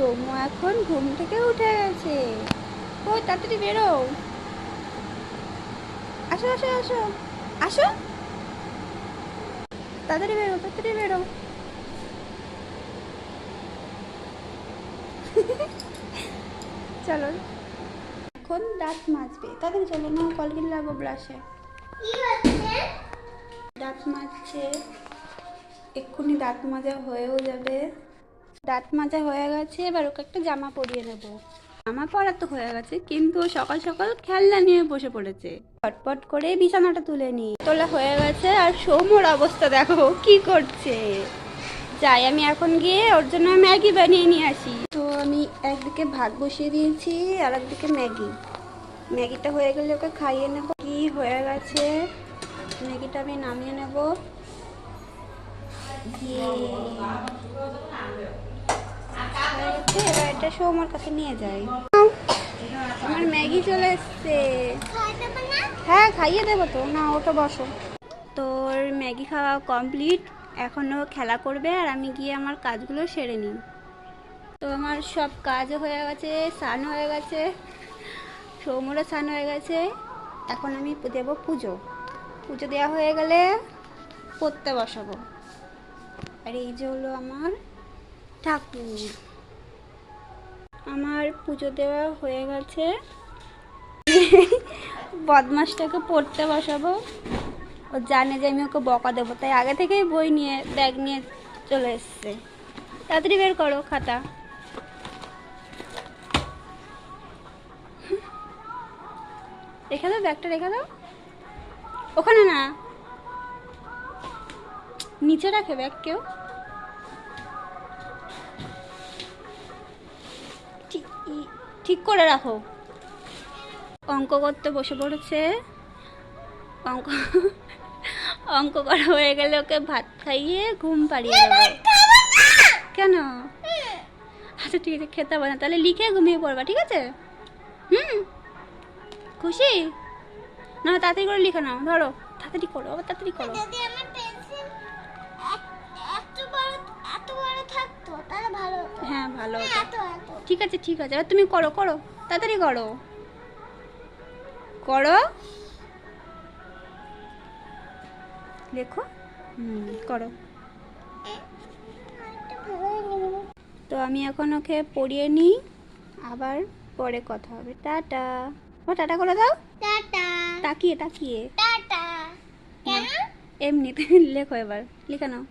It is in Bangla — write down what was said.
সৌম্য এখন ঘুম থেকে উঠে গেছে। ও তাড়াতাড়ি বেরো, আসো আসো আসো আসো, তাড়াতাড়ি বেরো তাড়াতাড়ি বেরো। চলো এখন দাঁত মাজবে, তাড়াতাড়ি চলো না, কলগেট লাগাবো ব্রাশে। দাঁত মাজছে, এক্ষুনি দাঁত মাজা হয়েও যাবে। দাঁত মাজা হয়ে গেছে, এবার ওকে একটা জামা পরিয়ে নেবো। জামা পরা তো হয়ে গেছে, কিন্তু ও সকাল সকাল খেলনা নিয়ে বসে পড়েছে। ফটফট করে বিছানাটা তুলে নি, তোলা হয়ে গেছে। আর সৌম্যর অবস্থা দেখো কি করছে। যাই আমি এখন গিয়ে ওর জন্য ম্যাগি বানিয়ে নিয়ে আসি। তো আমি একদিকে ভাত বসিয়ে দিয়েছি আর একদিকে ম্যাগিটা হয়ে গেলে ওকে খাইয়ে নেব। কি হয়ে গেছে, ম্যাগিটা আমি নামিয়ে নেব। এবার এটা সৌম্যর কাছে নিয়ে যাই। আমার ম্যাগি চলে এসছে। হ্যাঁ খাইয়ে দেবো তো, না ওটা বসো। তোর ম্যাগি খাওয়া কমপ্লিট, এখনও খেলা করবে আর আমি গিয়ে আমার কাজগুলো সেরে নিই। তো আমার সব কাজও হয়ে গেছে, স্নান হয়ে গেছে, সৌম্যরও স্নান হয়ে গেছে। এখন আমি দেবো পুজো। পুজো দেওয়া হয়ে গেলে পড়তে বসাবো। আর এই যে হলো আমার ঠাকুর। আমার পুজো দেওয়া হয়ে গেছে, বদমাসটাকে পড়তে বসাবো। ও জানে যে আমি ওকে বকা দেবো, তাই আগে থেকেই বই নিয়ে ব্যাগ নিয়ে চলে এসছে। তাড়াতাড়ি বের করো খাতা। রেখে দাও ব্যাগটা, রেখে দাও ওখানে না, নিচে রাখে ব্যাগ কেউ। ঠিক করে রাখো। অঙ্ক করতে বসে পড়েছে। অঙ্ক অঙ্ক করা হয়ে গেলে ওকে ভাত খাইয়ে ঘুম পাড়িয়ে দেবো। কেন? আচ্ছা ঠিক আছে, খেতে হবে না, তাহলে লিখে ঘুমিয়ে পড়বা, ঠিক আছে? খুশি? না তাড়াতাড়ি করে লিখে নাও, ধরো তাড়াতাড়ি করো, আবার তাড়াতাড়ি করো। হ্যাঁ ভালো হতো। ঠিক আছে ঠিক আছে, এবার তুমি করো করো, তাড়াতাড়ি করো করো, লেখো। করো। তো আমি এখন ওকে পড়িয়ে নিই, আবার পরে কথা হবে। টাটা। ও টাটা করে দাও। টাটা। তাকিয়ে তাকিয়ে টাটা। কেন? এমনি লেখো, এবার লিখে নাও।